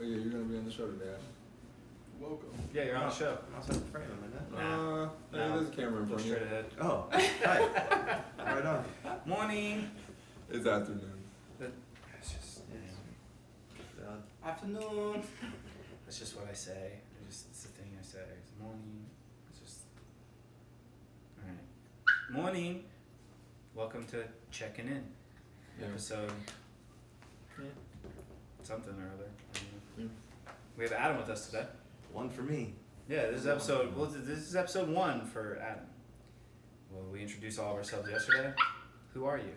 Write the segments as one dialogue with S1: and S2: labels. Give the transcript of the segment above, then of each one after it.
S1: Oh yeah, you're gonna be on the show today. Welcome.
S2: Yeah, you're on the show.
S3: I'm outside the frame, am I not?
S2: Nah.
S1: There's a camera in
S2: Go
S1: front of you.
S2: straight ahead.
S3: Oh, hi. Right on.
S2: Morning.
S1: It's afternoon.
S2: It's just
S4: Afternoon.
S2: that's just what I say. It's the thing I say. It's morning. It's just all right. Morning. Welcome to Checking In.
S1: Yeah.
S2: Episode
S1: Yeah.
S2: something or other. I don't know.
S1: Yeah.
S2: We have Adam with us today.
S3: One for me.
S2: Yeah, this is episode. Well, this is episode 1 for Adam. Well, we introduced all of ourselves yesterday. Who are you?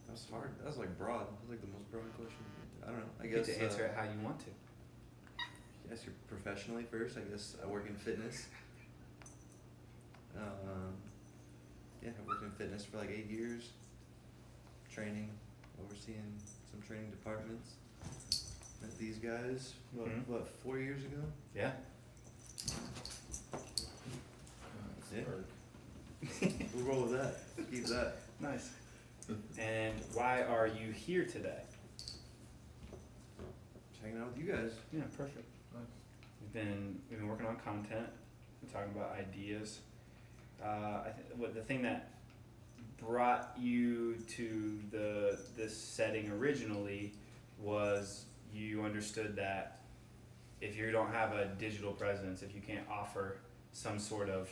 S3: That was hard. That was like broad. That was like the most broad question. I don't know. I
S2: You get
S3: guess.
S2: to answer it how you want to.
S3: Yes, you're professionally first. I guess I work in fitness. Yeah, I worked in fitness for like 8 years. Training, overseeing some training departments. Met these guys, what 4 years ago?
S2: Yeah.
S3: Yeah. We'll roll with that. Keep that.
S2: Nice. And why are you here today?
S3: Just hanging out with you guys.
S2: Yeah, perfect. We've been working on content. We're talking about ideas. What the thing that brought you to this setting originally was you understood that if you don't have a digital presence, if you can't offer some sort of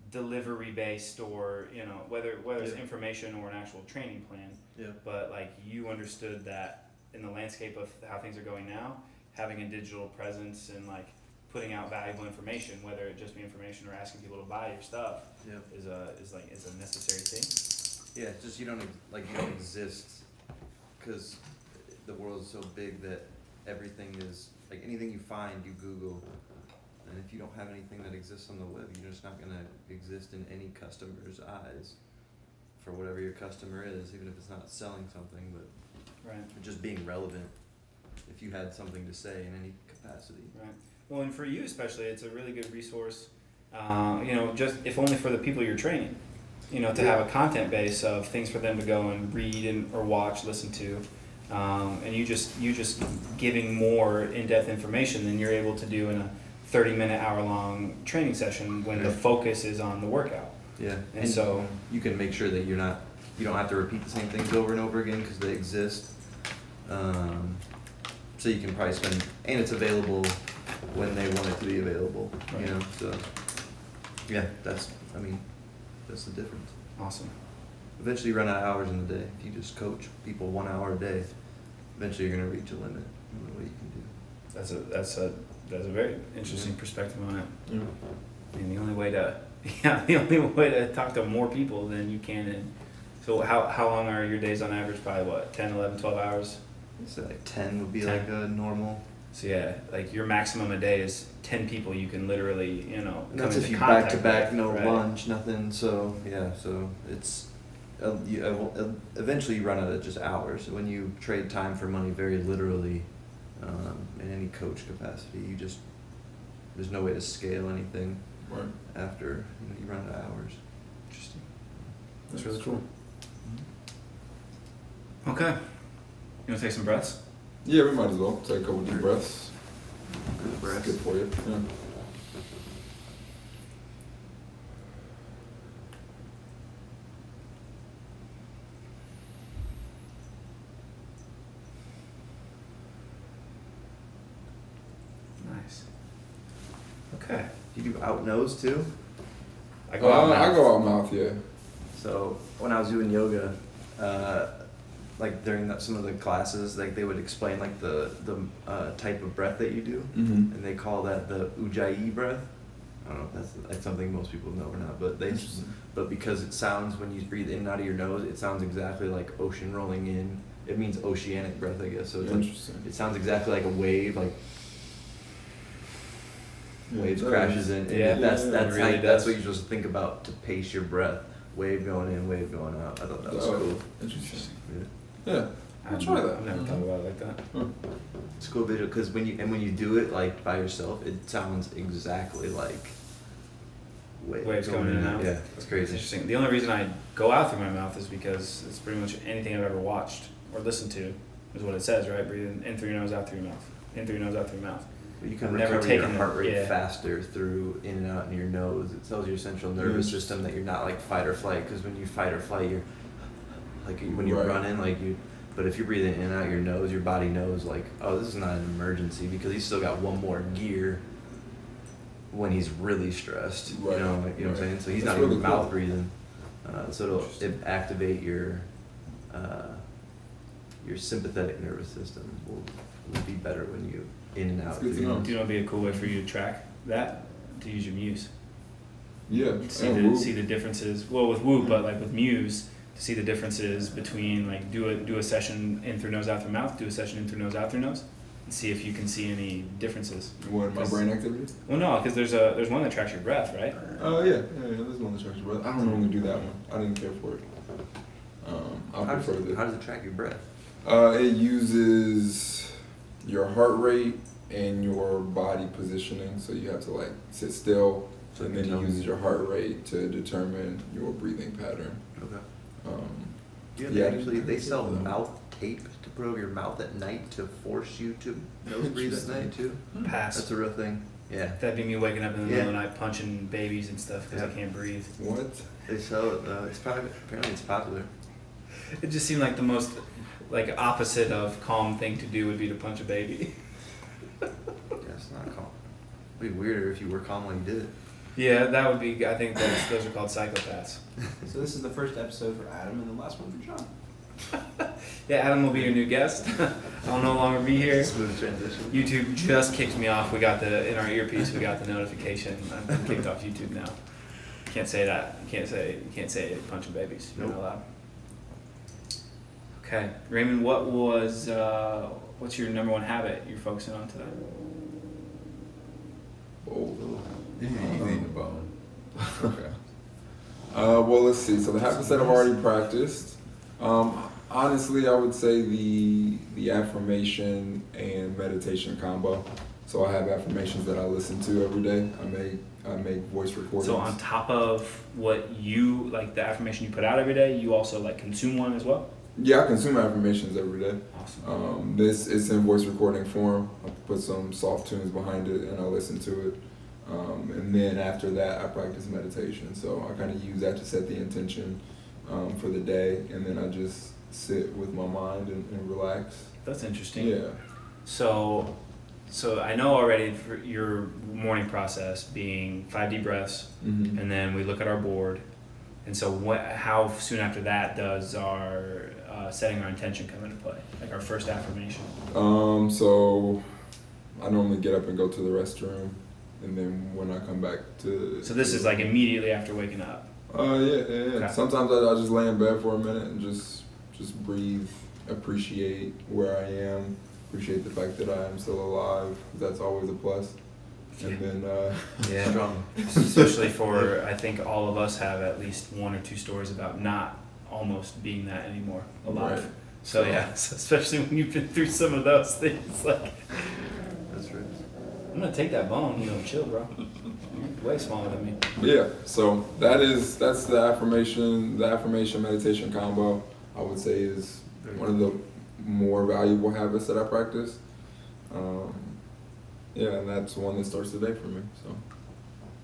S2: delivery based or whether it's information or an actual training plan, but like you understood that in the landscape of how things are going now, having a digital presence and like putting out valuable information, whether it just be information or asking people to buy your stuff, is a necessary thing.
S3: Yeah, it's just you don't exist because the world is so big that everything is like anything you find you Google, and if you don't have anything that exists on the web, you're just not gonna exist in any customer's eyes for whatever your customer is, even if it's not selling something, but just being relevant. If you had something to say in any capacity.
S2: Right. Well, and for you especially, it's a really good resource. Just if only for the people you're training. To have a content base of things for them to go and read or watch, listen to, and you just giving more in-depth information than you're able to do in a 30-minute, hour-long training session when the focus is on the workout.
S3: Yeah.
S2: And so
S3: you can make sure that you don't have to repeat the same things over and over again because they exist. So you can probably spend, and it's available when they want it to be available.
S2: Right.
S3: So yeah, that's the difference.
S2: Awesome.
S3: Eventually you run out of hours in the day. If you just coach people 1 hour a day, eventually you're gonna reach a limit on what you can do.
S2: That's a very interesting perspective on it.
S1: Yeah.
S2: And the only way to talk to more people than you can. And so how long are your days on average? Probably what, 10, 11, 12 hours?
S3: So like 10 would be
S2: 10.
S3: like a normal.
S2: So yeah, like your maximum a day is 10 people you can literally,
S3: And
S2: come
S3: that's
S2: into
S3: if you
S2: contact
S3: back to back,
S2: with,
S3: no
S2: right?
S3: lunch, nothing. So yeah, so it's eventually you run out of just hours. So when you trade time for money, very literally, in any coach capacity, there's no way to scale anything after you run out of hours.
S2: Interesting. That's really cool. Okay. You want to take some breaths?
S1: Yeah, we might as well take a couple deep breaths.
S3: Good breaths.
S1: It's good for you. Yeah.
S2: Nice. Okay.
S3: You do out nose too?
S2: I go out mouth.
S1: I go out mouth, yeah.
S3: So when I was doing yoga, like during some of the classes, like they would explain like the type of breath that you do, and they call that the Ujjayi breath. I don't know if that's like something most people know or not, but because it sounds when you breathe in and out of your nose, it sounds exactly like ocean rolling in. It means oceanic breath, I guess. So it's like, it sounds exactly like a wave, like waves crashes in. And that's what you're supposed to think about to pace your breath. Wave going in, wave going out. I thought that was cool.
S1: Interesting.
S3: Yeah.
S1: I'll try that.
S2: I've never thought about it like that.
S3: It's a cool visual because when you do it like by yourself, it sounds exactly like
S2: Waves going in and out.
S3: Yeah, it's crazy.
S2: It's interesting. The only reason I go out through my mouth is because it's pretty much anything I've ever watched or listened to is what it says, right? Breathe in through your nose, out through your mouth. In through your nose, out through your mouth.
S3: But you can
S2: Never
S3: recover your
S2: taken
S3: heart
S2: it,
S3: rate
S2: yeah.
S3: faster through in and out in your nose. It tells your central nervous system that you're not like fight or flight, because when you fight or flight, you're like when you're running, like you. But if you're breathing in and out your nose, your body knows like, oh, this is not an emergency, because he's still got one more gear when he's really stressed.
S1: Right.
S3: You know what I'm saying? So he's
S1: That's
S3: not even
S1: really cool.
S3: mouth breathing. So it'll activate your sympathetic nervous system will be better when you in and out.
S1: That's good to know.
S2: Do you know what'd be a cool way for you to track that? To use your Muse.
S1: Yeah.
S2: See the differences. Well, with Whoop, but like with Muse, to see the differences between like do a session in through nose, out through mouth, do a session in through nose, out through nose, and see if you can see any differences.
S1: What, my brain activity?
S2: Well, no, because there's one that tracks your breath, right?
S1: Yeah. There's one that tracks your breath. I don't normally do that one. I didn't care for it. I prefer this.
S3: How does it track your breath?
S1: It uses your heart rate and your body positioning, so you have to like sit still,
S3: So
S1: and then it uses your heart rate to determine your breathing pattern.
S3: Okay. They sell mouth tape to put over your mouth at night to force you to nose breathe at night too.
S2: Pass.
S3: That's a real thing. Yeah.
S2: That'd be me waking up in the middle of the night punching babies and stuff because I can't breathe.
S1: What?
S3: They sell it. Apparently it's popular.
S2: It just seemed like the most like opposite of calm thing to do would be to punch a baby.
S3: Yeah, it's not calm. It'd be weirder if you were calm when you did it.
S2: Yeah, that would be. I think those are called psychopaths.
S4: So this is the first episode for Adam and the last one for John.
S2: Yeah, Adam will be your new guest. I'll no longer be here.
S3: Smooth transition.
S2: YouTube just kicked me off. We got in our earpiece. We got the notification. I've been kicked off YouTube now. Can't say that. You can't say punching babies. You're not allowed. Okay, Raymond. What's your number one habit you're focusing on today?
S1: Oh, he's eating the bone. Okay. Well, let's see. So the habits that I've already practiced. Honestly, I would say the affirmation and meditation combo. So I have affirmations that I listen to every day. I make voice recordings.
S2: So on top of what you like, the affirmation you put out every day, you also like consume one as well?
S1: Yeah, I consume affirmations every day.
S2: Awesome.
S1: This is in voice recording form. I put some soft tunes behind it and I listen to it. And then after that, I practice meditation. So I kind of use that to set the intention for the day, and then I just sit with my mind and relax.
S2: That's interesting.
S1: Yeah.
S2: So I know already for your morning process being 5 deep breaths,
S1: Mm-hmm.
S2: and then we look at our board. And so how soon after that does our setting our intention come into play? Like our first affirmation?
S1: So I normally get up and go to the restroom, and then when I come back to...
S2: So this is like immediately after waking up?
S1: Yeah.
S2: Okay.
S1: Sometimes I just lay in bed for a minute and just breathe, appreciate where I am, appreciate the fact that I am still alive. That's always a plus. And then
S2: Yeah, especially for, I think all of us have at least 1 or 2 stories about not almost being that anymore alive.
S1: Right.
S2: So yeah, so especially when you've been through some of those things, like,
S3: That's right.
S2: I'm gonna take that bone, chill, bro. You're way smaller than me.
S1: yeah, so that's the affirmation meditation combo, I would say, is one of the more valuable habits that I practice. Yeah, and that's one that starts the day for me. So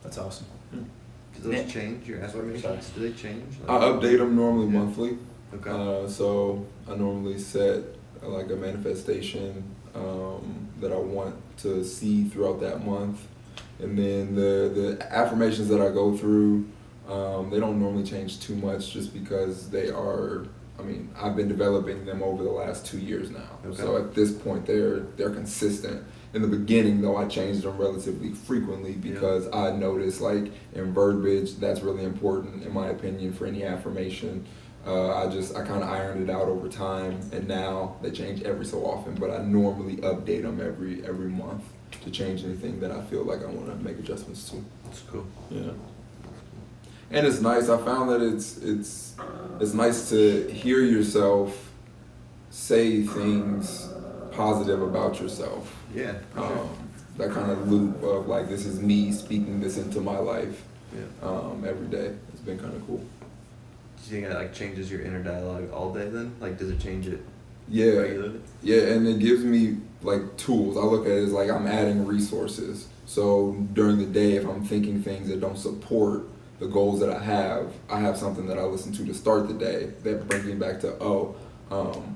S2: That's awesome.
S3: Do those change your affirmations? Do they change?
S1: I update them normally monthly.
S3: Okay.
S1: So I normally set like a manifestation that I want to see throughout that month, and then the affirmations that I go through, they don't normally change too much, just because they are. I mean, I've been developing them over the last 2 years now.
S3: Okay.
S1: So at this point, they're consistent. In the beginning, though, I changed them relatively frequently because I noticed, like, in verbiage, that's really important, in my opinion, for any affirmation. I kind of ironed it out over time, and now they change every so often, but I normally update them every month to change anything that I feel like I want to make adjustments to.
S3: That's cool.
S1: Yeah. And it's nice. I found that it's nice to hear yourself say things positive about yourself.
S3: Yeah.
S1: That kind of loop of like, this is me speaking this into my life every day. It's been kind of cool.
S3: Do you think it like changes your inner dialogue all day then? Like, does it change it
S1: Yeah,
S3: regularly.
S1: yeah, and it gives me like tools. I look at it as like I'm adding resources. So during the day, if I'm thinking things that don't support the goals that I have something that I listen to start the day that brings me back to,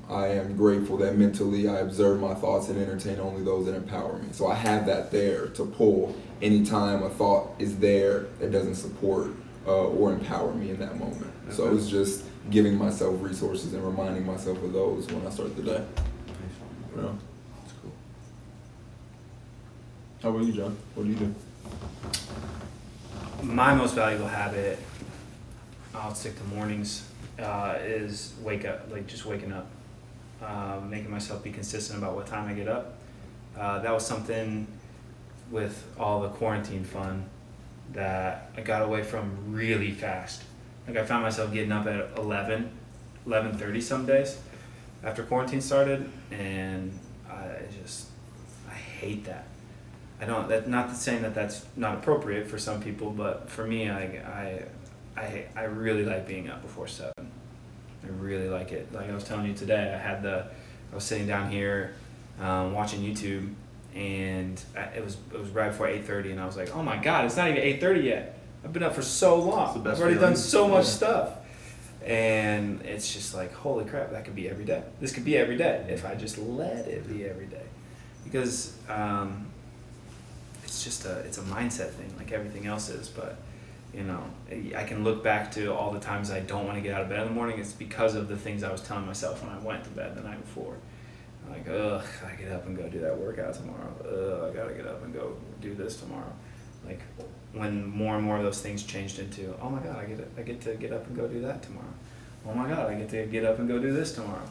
S1: I am grateful that mentally I observe my thoughts and entertain only those that empower me. So I have that there to pull anytime a thought is there that doesn't support or empower me in that moment. So
S3: Okay.
S1: it's just giving myself resources and reminding myself of those when I start the day. Yeah.
S3: That's cool.
S1: How about you, John? What do you do?
S2: My most valuable habit, I'll stick to mornings, is just waking up, making myself be consistent about what time I get up. That was something with all the quarantine fun that I got away from really fast. Like I found myself getting up at 11:30 some days after quarantine started, and I hate that. I don't. That not saying that that's not appropriate for some people, but for me, I really like being up before 7. I really like it. Like I was telling you today, I was sitting down here, watching YouTube, and it was right before 8:30, and I was like, oh my god, it's not even 8:30 yet. I've been up for so long.
S3: It's the best
S2: I've already
S3: feeling.
S2: done so much
S3: Yeah.
S2: stuff, and it's just like, holy crap, that could be every day. This could be every day if I just let it be every day, because it's a mindset thing like everything else is. But you know, I can look back to all the times I don't want to get out of bed in the morning. It's because of the things I was telling myself when I went to bed the night before. Like, ugh, I get up and go do that workout tomorrow. Ugh, I gotta get up and go do this tomorrow. Like when more and more of those things changed into, oh my god, I get to get up and go do that tomorrow. Oh my god, I get to get up and go do this tomorrow.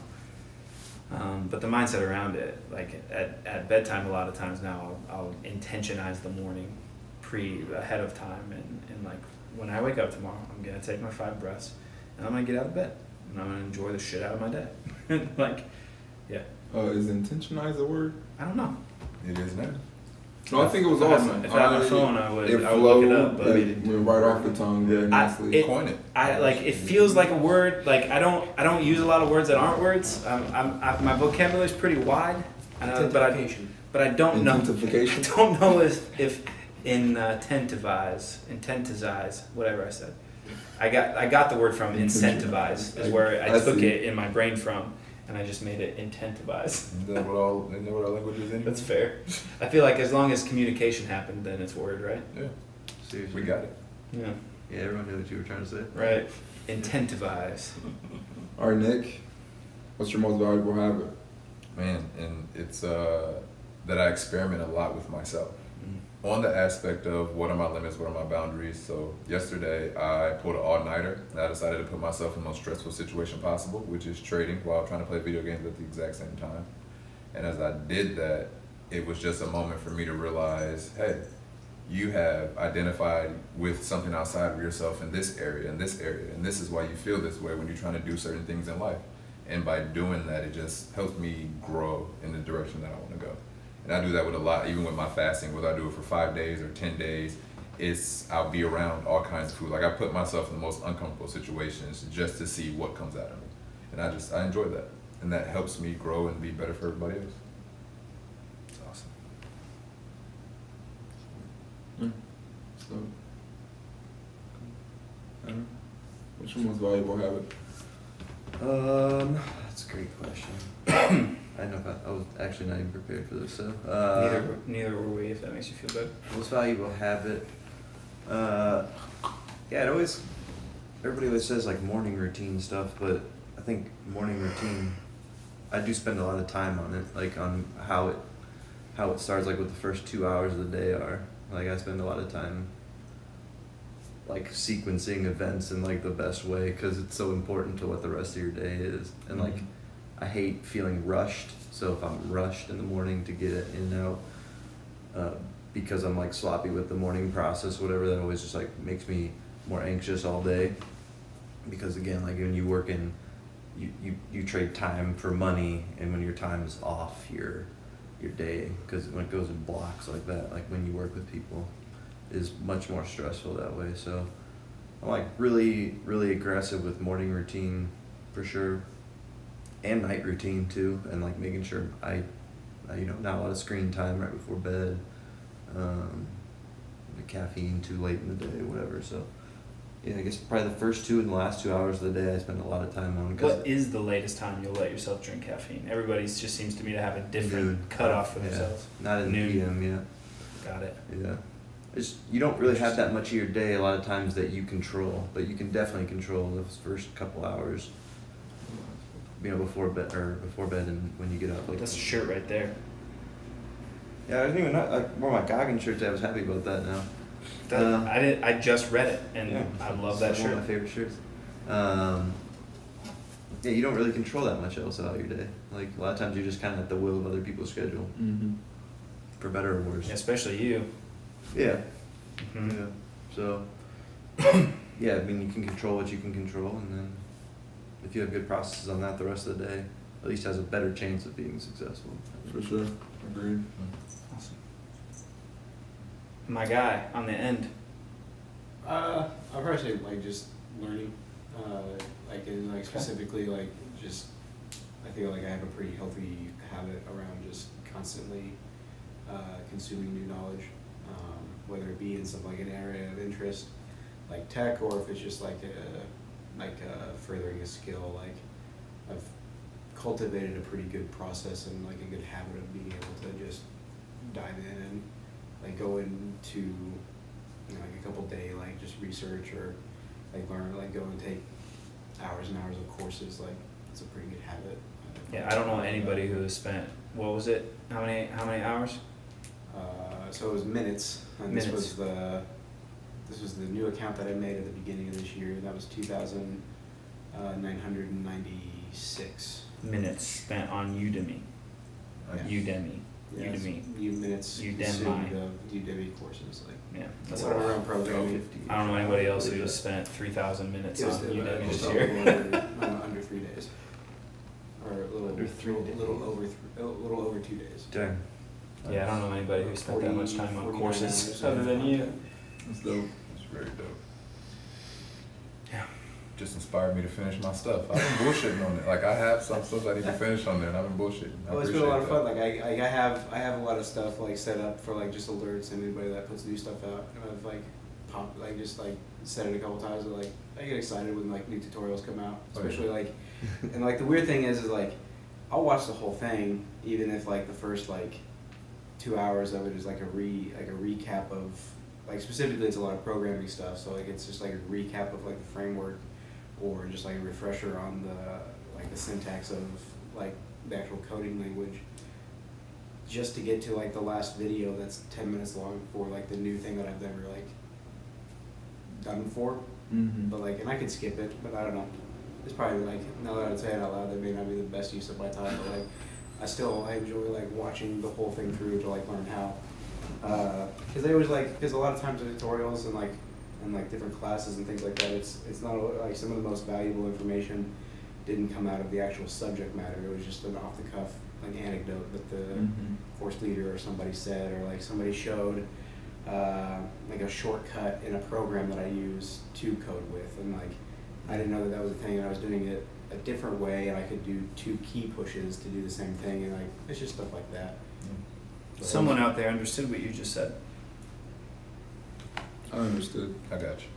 S2: But the mindset around it, like at bedtime, a lot of times now I'll intentionize the morning ahead of time, and like when I wake up tomorrow, I'm gonna take my 5 breaths and I'm gonna get out of bed and I'm gonna enjoy the shit out of my day. Like, yeah,
S1: Is intentionize a word?
S2: I don't know.
S5: It is now.
S1: No, I think it was
S2: If I had
S1: awesome.
S2: my- if I had my phone, I would look it up, but-
S1: it went right off the tongue very nicely.
S5: Coin it.
S2: I like it feels like a word. Like I don't use a lot of words that aren't words. My vocabulary is pretty wide, but I don't know.
S1: Intensification?
S2: I don't know if intentivize, whatever I said. I got the word from incentivize, is where I took it in my brain from, and I just made it intentivize.
S5: Isn't that what all languages in?
S2: That's fair. I feel like as long as communication happened, then it's word, right?
S5: Yeah,
S3: Seriously.
S5: we got it.
S2: Yeah.
S3: Yeah, everyone knew what you were trying to say.
S2: Right. Intentivize.
S1: All right, Nick, what's your most valuable habit?
S5: Man, and it's that I experiment a lot with myself. On the aspect of what are my limits, what are my boundaries. So yesterday I pulled an all-nighter and I decided to put myself in the most stressful situation possible, which is trading while trying to play video games at the exact same time. And as I did that, it was just a moment for me to realize, hey, you have identified with something outside of yourself in this area, and this area, and this is why you feel this way when you're trying to do certain things in life. And by doing that, it just helps me grow in the direction that I want to go. And I do that with a lot, even with my fasting, whether I do it for 5 days or 10 days, I'll be around all kinds of food. Like I put myself in the most uncomfortable situations just to see what comes out of me. And I enjoy that. And that helps me grow and be better for everybody else.
S2: It's awesome.
S1: So, what's your most valuable habit?
S3: That's a great question. I know I was actually not even prepared for this, so.
S2: Neither were we, if that makes you feel better.
S3: Most valuable habit. Yeah, everybody always says like morning routine stuff, but I think morning routine, I do spend a lot of time on it, like on how it starts, like what the first 2 hours of the day are. Like I spend a lot of time like sequencing events in like the best way, because it's so important to what the rest of your day is. And like I hate feeling rushed, so if I'm rushed in the morning to get it in and out, because I'm like sloppy with the morning process, whatever, that always just like makes me more anxious all day. Because again, like when you work in, you trade time for money, and when your time is off your day, because when it goes in blocks like that, like when you work with people, is much more stressful that way. So I'm like really aggressive with morning routine for sure. and night routine too, and like making sure I not a lot of screen time right before bed, the caffeine too late in the day, whatever. So yeah, I guess probably the first 2 and the last 2 hours of the day I spend a lot of time on.
S2: What is the latest time you'll let yourself drink caffeine? Everybody just seems to me to have a different cutoff for themselves.
S3: Not in the
S2: Noon.
S3: PM, yeah.
S2: Got it.
S3: Yeah. You don't really have that much of your day a lot of times that you control, but you can definitely control those first couple hours, before bed and when you get up. Like
S2: That's a shirt right there.
S3: Yeah, I didn't even know. I wore my Goggins shirt today. I was happy about that now.
S2: I just read it and
S3: Yeah,
S2: I love that
S3: it's one
S2: shirt.
S3: of my favorite shirts. Yeah, you don't really control that much else about your day. Like a lot of times you're just kind of at the will of other people's schedule, for better or worse.
S2: Especially you.
S3: Yeah.
S2: Mhm.
S3: Yeah. So, yeah, I mean, you can control what you can control, and then if you have good processes on that, the rest of the day at least has a better chance of being successful.
S1: For sure. Agreed.
S2: Awesome. My guy on the end.
S4: I'll probably say like just learning, like and like specifically like just I feel like I have a pretty healthy habit around just constantly consuming new knowledge, whether it be in some like an area of interest like tech, or if it's just like furthering a skill. Like I've cultivated a pretty good process and like a good habit of being able to just dive in and like go into like a couple day like just research or like learn, like go and take hours and hours of courses. Like it's a pretty good habit.
S2: Yeah, I don't know anybody who has spent, what was it? How many hours?
S4: So it was minutes, and
S2: Minutes.
S4: this was the new account that I made at the beginning of this year. That was 2,996
S2: Minutes spent on Udemy.
S4: Yeah.
S2: Udemy.
S4: Yeah,
S2: Udemy.
S4: minutes
S2: Udemy.
S4: consumed of Udemy courses. Like
S2: Yeah. That's
S4: whatever
S2: what
S4: around programming.
S2: I don't know anybody else who has spent 3,000 minutes
S4: It was
S2: on Udemy
S4: it was
S2: this
S4: a
S2: year.
S4: little under 3 days, or a little
S3: Under 3 days.
S4: little over 2 days.
S3: Dang.
S2: Yeah, I don't know anybody who spent that much time on
S4: 49
S2: courses
S4: hours
S2: other
S4: of
S2: than you.
S4: content.
S1: That's dope.
S5: It's very dope.
S2: Yeah.
S5: Just inspired me to finish my stuff. I've been bullshitting on it. Like I have some stuff I need to finish on there, and I've been bullshitting. I
S4: Well, it's been a lot of
S5: appreciate
S4: fun. Like I have a lot of stuff like set up for like just alerts and anybody that puts new stuff out. And I've like just like said it a couple times. But like I get excited when like new tutorials come out,
S5: Oh, yeah.
S4: especially like, and like the weird thing is like I'll watch the whole thing even if like the first like 2 hours of it is like a recap of like specifically it's a lot of programming stuff. So like it's just like a recap of like the framework, or just like a refresher on the syntax of like the actual coding language, just to get to like the last video that's 10 minutes long for like the new thing that I've never like done before. But like, and I could skip it, but I don't know. It's probably like, now that I say it out loud, that may not be the best use of my time, but like I enjoy like watching the whole thing through to like learn how, because they always like, because a lot of times in tutorials and like different classes and things like that, it's not like some of the most valuable information didn't come out of the actual subject matter. It was just an off the cuff like anecdote that the course leader or somebody said, or like somebody showed like a shortcut in a program that I use to code with, and like I didn't know that was a thing, and I was doing it a different way, and I could do 2 key pushes to do the same thing, and like it's just stuff like that. But
S2: Someone out there understood what you just said.
S1: I understood.
S5: I got you.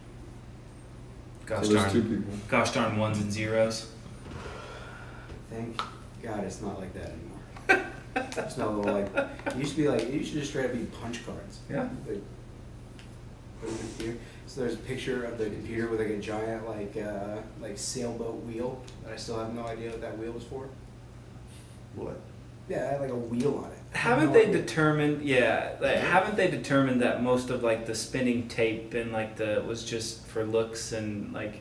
S2: Gosh
S1: So there's 2
S2: darn.
S1: people.
S2: Gosh darn ones and zeros.
S4: Thank God it's not like that anymore. It's not a little like it used to be. Like it used to just straight up be punch cards.
S2: Yeah.
S4: Like, put it in here. So there's a picture of the computer with like a giant like sailboat wheel that I still have no idea what that wheel was for.
S3: What?
S4: Yeah, it had like a wheel on it. I have
S2: Haven't
S4: no
S2: they
S4: idea.
S2: determined? Yeah, like, haven't they determined that most of like the spinning tape and like the was just for looks and like,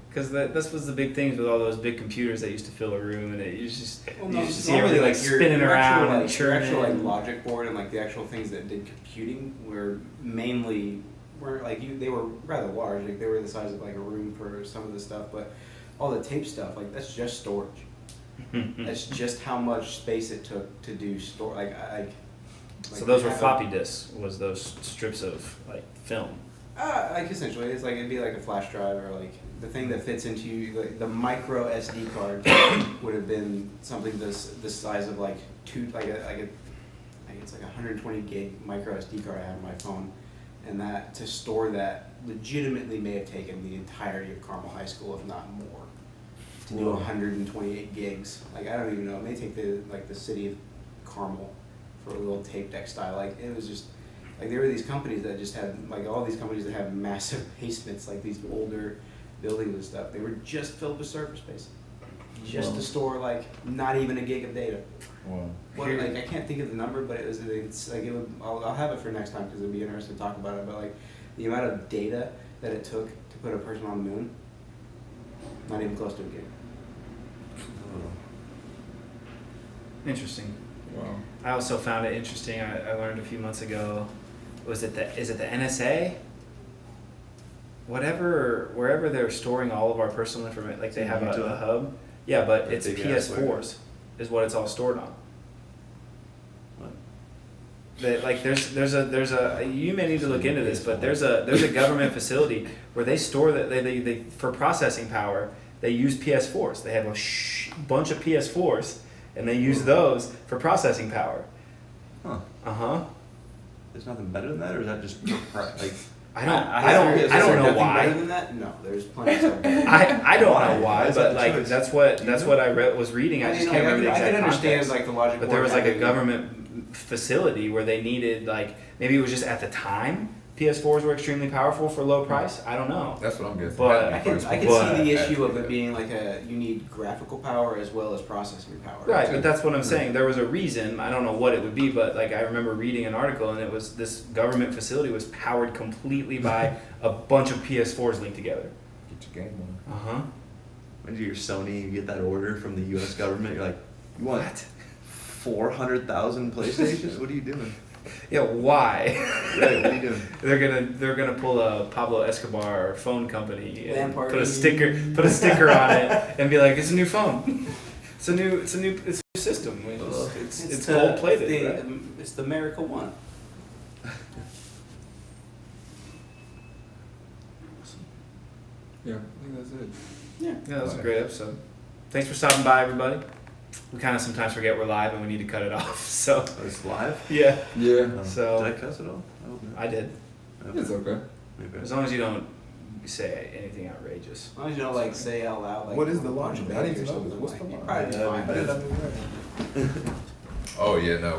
S2: because this was the big things with all those big computers that used to fill a room, and you just
S4: Well,
S2: you
S4: no,
S2: just see
S4: normally,
S2: everything like
S4: your
S2: spinning
S4: actual,
S2: around and
S4: like, your actual like
S2: churning.
S4: logic board and like the actual things that did computing were mainly they were rather large. Like they were the size of like a room for some of the stuff, but all the tape stuff, like that's just storage. That's just how much space it took to do store. Like
S2: So those were
S4: I have-
S2: floppy disks. Was those strips of like film?
S4: Like essentially, it's like it'd be like a flash drive or like the thing that fits into like the micro SD card would have been something this size of like it's like 120 gig micro SD card I have on my phone, and that to store that legitimately may have taken the entirety of Carmel High School, if not more, to do
S3: Whoa.
S4: 128 gigs. Like I don't even know. It may take the city of Carmel for a little tape deck style. Like it was just. Like there were these companies that just had like all these companies that have massive basements, like these older buildings and stuff. They were just filled with server space, just to store like not even a gig of data.
S5: Wow.
S4: What, like I can't think of the number, but it's like it would. I'll have it for next time because it'd be interesting to talk about it. But like the amount of data that it took to put a person on the moon, not even close to a gig.
S2: Interesting.
S1: Wow.
S2: I also found it interesting. I learned a few months ago. Is it the NSA? Wherever they're storing all of our personal information, like they have a hub. Yeah, but
S3: That
S2: it's
S3: big ass
S2: PS4s is what it's all stored on.
S3: What?
S2: Like there's a you may need to look into this, but there's a government facility where they store that they for processing power they use PS4s. They have a bunch of PS4s and they use those for processing power.
S3: Huh. There's nothing better than that, or is that just like?
S2: I don't know why.
S4: Better than that? No, there's plenty of stuff.
S2: I don't
S3: Why?
S2: know why,
S3: Why is
S2: but
S3: that
S2: like
S3: choice?
S2: that's what I was reading. I just can't remember the
S4: I
S2: exact
S4: can understand
S2: context.
S4: like the logic.
S2: But there was like a
S4: behind it.
S2: government facility where they needed like maybe it was just at the time PS4s were extremely powerful for low price. I don't know.
S5: That's what I'm guessing.
S2: But
S4: I can
S2: But-
S4: see the issue of it being like you need graphical power as well as processing power.
S2: Right, but that's what I'm saying. There was a reason. I don't know what it would be, but like I remember reading an article, and it was this government facility was powered completely by a bunch of PS4s linked together.
S5: Get your game on.
S2: Uh huh.
S3: When you're Sony, you get that order from the U.S. government. You're like, you want
S2: What?
S3: 400,000 PlayStations? What are you doing?
S2: Yeah, why?
S3: Right, what are you doing?
S2: They're gonna pull a Pablo Escobar phone company and
S4: Lampard.
S2: put a sticker on it and be like, it's a new phone. It's a new system. It's gold plated. Right?
S4: It's the Miracle One.
S1: Yeah, I think that's it.
S2: Yeah, that was a great episode. Thanks for stopping by, everybody. We kind of sometimes forget we're live and we need to cut it off. So
S3: Oh, it's live?
S2: yeah,
S1: Yeah,
S2: So-
S3: Did I cuss at all? I hope not.
S2: I did.
S1: it's okay.
S3: Okay.
S2: As long as you don't say anything outrageous.
S4: As long as you don't like say out loud like
S5: What is the
S4: a bunch
S5: line?
S4: of
S5: I need
S4: babies
S5: to
S4: or
S5: know.
S4: something,
S5: What's
S4: like,
S5: the
S4: you'd
S5: line?
S4: probably be
S3: Yeah,
S4: fine.
S3: I did.
S5: Oh yeah, no.